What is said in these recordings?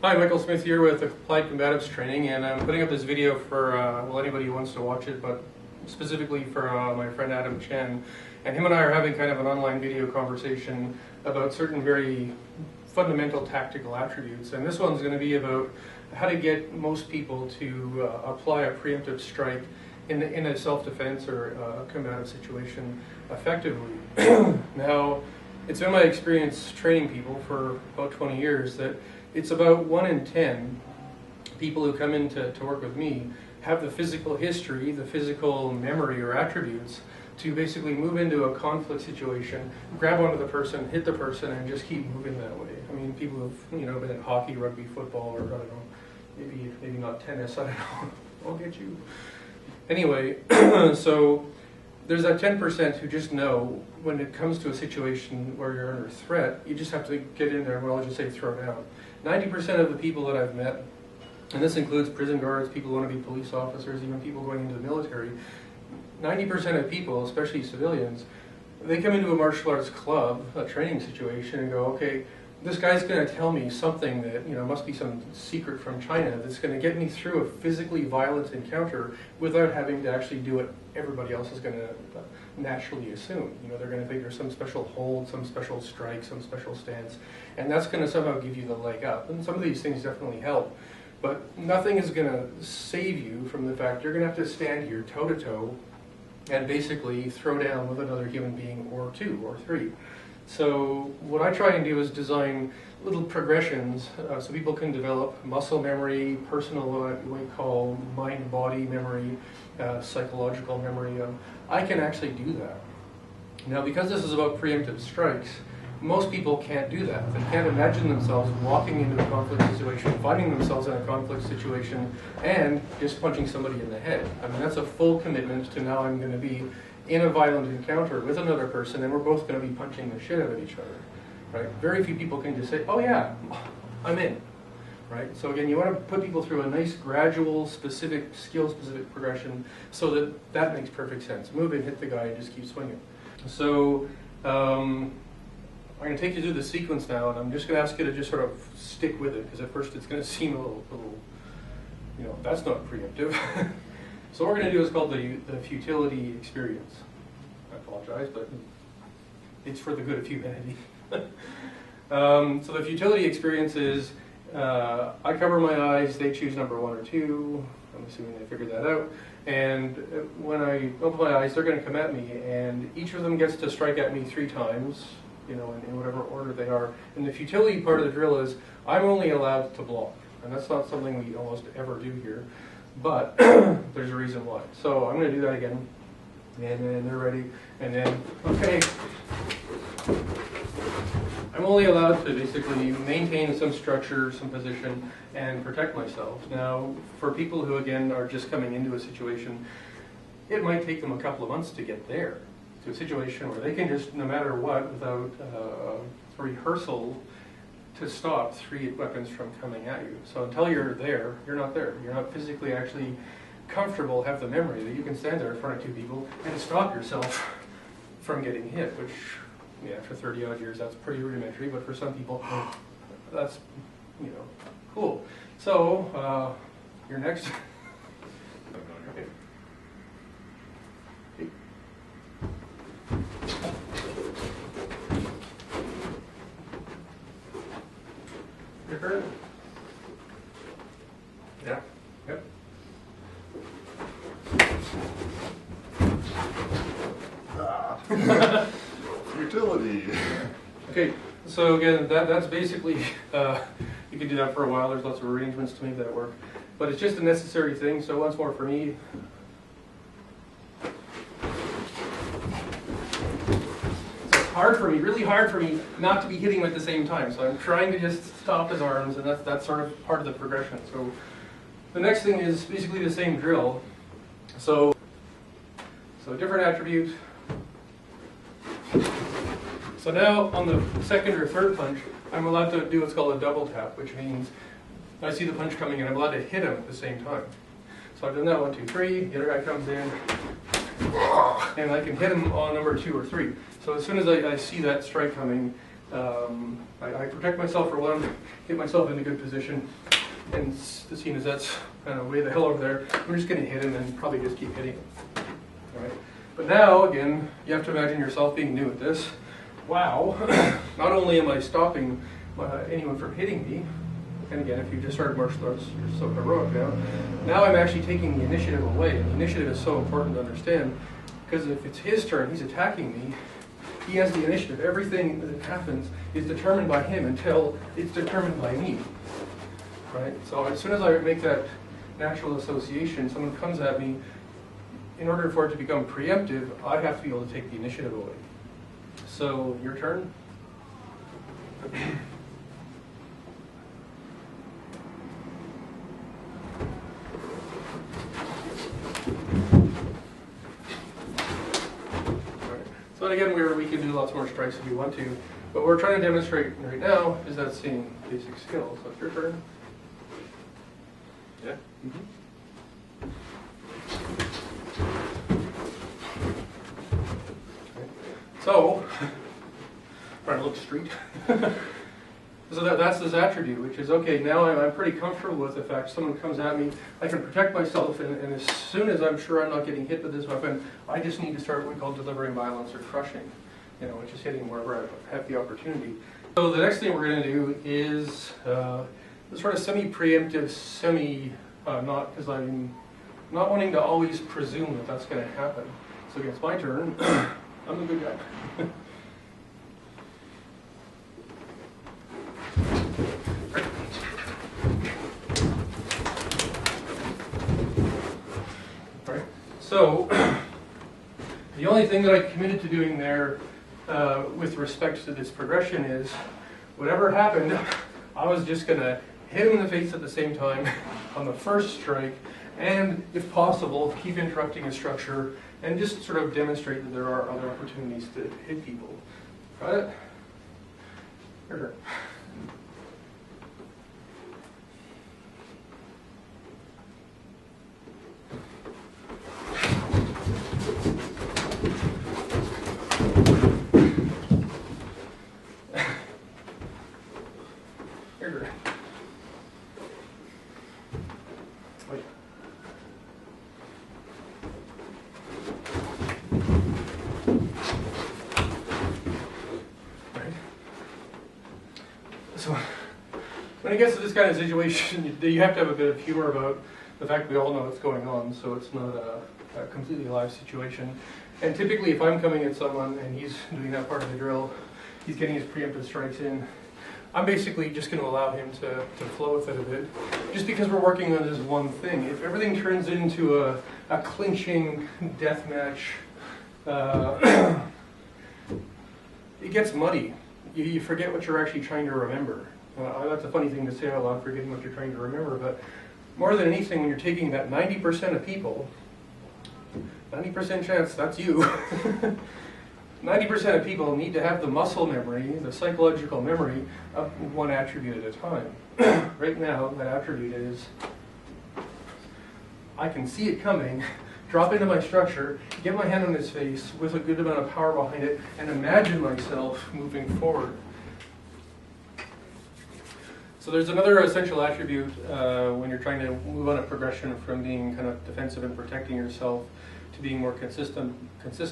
Hi, Michael Smith here with Applied Combatives Training, and I'm putting up this video for, well, anybody who wants to watch it, but specifically for my friend Adam Chen. And him and I are having kind of an online video conversation about certain very fundamental tactical attributes. And this one's going to be about how to get most people to apply a preemptive strike in a self-defense or a combative situation effectively. Now, it's been my experience training people for about 20 years that it's about 1 in 10 people who come in to work with me have the physical history, the physical memory or attributes to basically move into a conflict situation, grab onto the person, hit the person, and just keep moving that way. I mean, people who've been in hockey, rugby, football, or I don't know, maybe not tennis, I don't know. I'll get you. Anyway, so there's that 10% who just know when it comes to a situation where you're under threat, you just have to get in there and, well, I'll just say throw down. 90% of the people that I've met, and this includes prison guards, people who want to be police officers, even people going into the military, 90% of people, especially civilians, they come into a martial arts club, a training situation, and go, okay, this guy's going to tell me something that must be some secret from China that's going to get me through a physically violent encounter without having to actually do what everybody else is going to naturally assume. They're going to think there's some special hold, some special strike, some special stance, and that's going to somehow give you the leg up. And some of these things definitely help, but nothing is going to save you from the fact you're going to have to stand here toe-to-toe and basically throw down with another human being or two or three. So what I try and do is design little progressions so people can develop muscle memory, personal, what we call mind-body memory, psychological memory. I can actually do that. Now, because this is about preemptive strikes, most people can't do that. They can't imagine themselves walking into a conflict situation, finding themselves in a conflict situation, and just punching somebody in the head. I mean, that's a full commitment to now I'm going to be in a violent encounter with another person, and we're both going to be punching the shit out of each other, right? Very few people can just say, oh yeah, I'm in, right? So again, you want to put people through a nice gradual, specific, skill-specific progression so that makes perfect sense. Move in, hit the guy, and just keep swinging. So I'm going to take you through the sequence now, and I'm just going to ask you to just sort of stick with it, because at first it's going to seem a little that's not preemptive. So what we're going to do is called the futility experience. I apologize, but it's for the good of humanity. So the futility experience is, I cover my eyes, they choose number 1 or 2, I'm assuming they figured that out, and when I open my eyes, they're going to come at me, and each of them gets to strike at me 3 times, in whatever order they are. And the futility part of the drill is, I'm only allowed to block, and that's not something we almost ever do here. But there's a reason why. So I'm going to do that again. And then they're ready. And then, okay. I'm only allowed to basically maintain some structure, some position, and protect myself. Now, for people who, again, are just coming into a situation, it might take them a couple of months to get there, to a situation where they can just, no matter what, without rehearsal, to stop 3 weapons from coming at you. So until you're there, you're not there. You're not physically actually comfortable, have the memory that you can stand there in front of 2 people and stop yourself from getting hit, which, yeah, for 30 odd years, that's pretty rudimentary, but for some people, that's, cool. So, you're next. Your turn? Yeah. Yep. Utility. Okay, so again, that's basically, you can do that for a while. There's lots of arrangements to make that work. But it's just a necessary thing, so once more for me. Hard for me, really hard for me not to be hitting him at the same time. So I'm trying to just stop his arms, and that's sort of part of the progression. So the next thing is basically the same drill. So different attribute. So now on the second or third punch, I'm allowed to do what's called a double tap, which means I see the punch coming in, I'm allowed to hit him at the same time. So I've done that 1, 2, 3, the other guy comes in, and I can hit him on number 2 or 3. So as soon as I see that strike coming, I protect myself for one, get myself in a good position, and the scene is that's kind of way the hell over there. I'm just going to hit him and probably just keep hitting him. All right. But now, again, you have to imagine yourself being new at this. Wow, not only am I stopping anyone from hitting me, and again, if you just started martial arts, you're so heroic now. Now I'm actually taking the initiative away. And the initiative is so important to understand, because if it's his turn, he's attacking me, he has the initiative. Everything that happens is determined by him until it's determined by me. Right? So as soon as I make that natural association, someone comes at me, in order for it to become preemptive, I have to be able to take the initiative away. So, your turn. So again, we can do lots more strikes if we want to, but what we're trying to demonstrate right now is that same basic skill. So it's your turn. Yeah. So, trying to look straight. So that's this attribute, which is, okay, now I'm pretty comfortable with the fact someone comes at me, I can protect myself, and as soon as I'm sure I'm not getting hit with this weapon, I just need to start what we call delivering violence or crushing, which is hitting wherever I have the opportunity. So the next thing we're going to do is the sort of semi-preemptive, not, because I'm not wanting to always presume that that's going to happen. So again, it's my turn. I'm the good guy. All right. So the only thing that I committed to doing there with respect to this progression is whatever happened, I was just going to hit him in the face at the same time on the first strike, and if possible, keep interrupting his structure and just sort of demonstrate that there are other opportunities to hit people. Got it? Your turn. Your turn. Wait. So, when it gets to this kind of situation, you have to have a bit of humor about the fact we all know what's going on, so it's not a completely live situation. And typically, if I'm coming at someone and he's doing that part of the drill, he's getting his preemptive strikes in, I'm basically just going to allow him to flow with it a bit, just because we're working on this one thing. If everything turns into a clinching death match, it gets muddy. You forget what you're actually trying to remember. That's a funny thing to say out loud, forgetting what you're trying to remember, but more than anything, when you're taking that 90% of people, 90% chance that's you, 90% of people need to have the muscle memory, the psychological memory of one attribute at a time. Right now, that attribute is, I can see it coming, drop into my structure, get my hand on his face with a good amount of power behind it, and imagine myself moving forward. So there's another essential attribute when you're trying to move on a progression from being kind of defensive and protecting yourself to being more consistent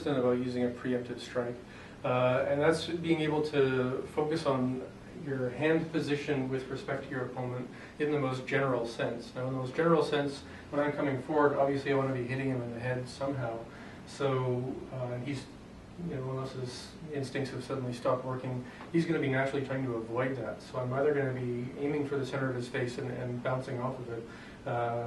about using a preemptive strike. And that's being able to focus on your hand position with respect to your opponent in the most general sense. Now, in the most general sense, when I'm coming forward, obviously I want to be hitting him in the head somehow. So he's, unless his instincts have suddenly stopped working, he's going to be naturally trying to avoid that. So I'm either going to be aiming for the center of his face and bouncing off of it,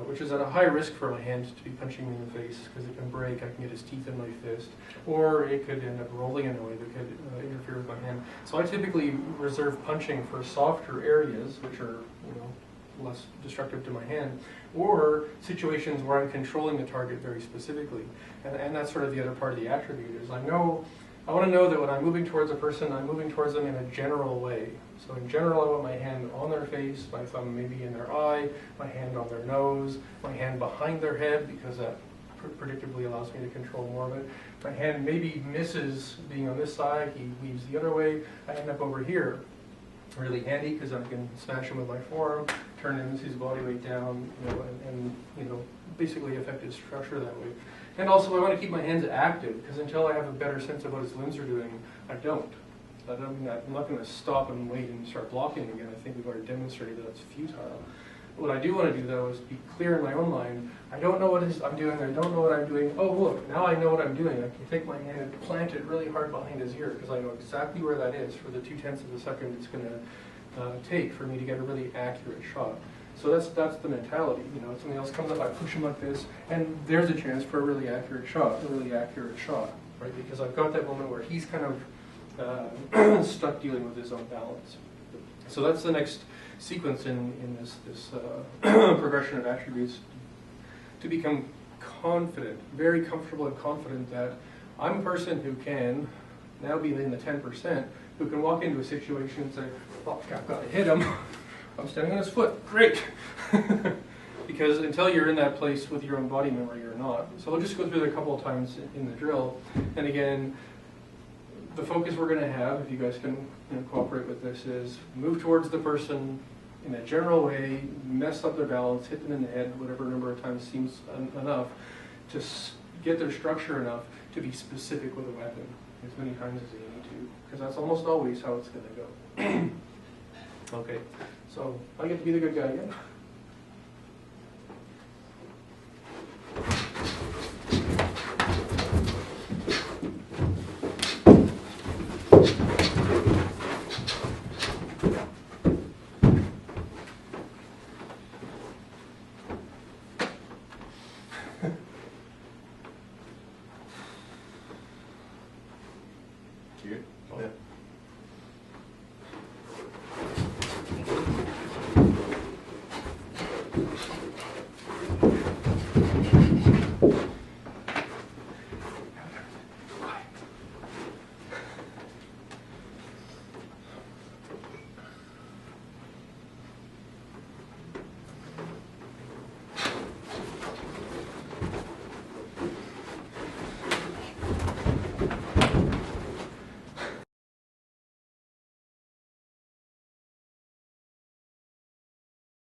which is at a high risk for my hand to be punching me in the face, because it can break, I can get his teeth in my fist, or it could end up rolling in a way that could interfere with my hand. So I typically reserve punching for softer areas, which are less destructive to my hand, or situations where I'm controlling the target very specifically. And that's sort of the other part of the attribute, is I want to know that when I'm moving towards a person, I'm moving towards them in a general way. So in general, I want my hand on their face, my thumb maybe in their eye, my hand on their nose, my hand behind their head, because that predictably allows me to control more of it. My hand maybe misses being on this side, he weaves the other way, I end up over here. Really handy because I can smash him with my forearm, turn him his body weight down, and basically affect his structure that way. And also I want to keep my hands active because until I have a better sense of what his limbs are doing, I don't. That doesn't mean I'm not going to stop and wait and start blocking again. I think we've already demonstrated that that's futile. What I do want to do though is be clear in my own mind. I don't know what it is I'm doing. I don't know what I'm doing. Oh look, now I know what I'm doing. I can take my hand and plant it really hard behind his ear because I know exactly where that is for the 0.2 of a second it's going to take for me to get a really accurate shot. So that's the mentality. If something else comes up, I push him like this, and there's a chance for a really accurate shot, right? Because I've got that moment where he's kind of stuck dealing with his own balance. So that's the next sequence in this progression of attributes, to become confident, very comfortable and confident that I'm a person who can now be in the 10%, who can walk into a situation and say, oh, I've got to hit him. I'm standing on his foot. Great. Because until you're in that place with your own body memory, you're not. So we'll just go through it a couple of times in the drill. And again, the focus we're going to have, if you guys can cooperate with this, is move towards the person in a general way, mess up their balance, hit them in the head, whatever number of times seems enough, to get their structure enough to be specific with a weapon as many times as you need to. Because that's almost always how it's going to go. Okay, so I get to be the good guy again.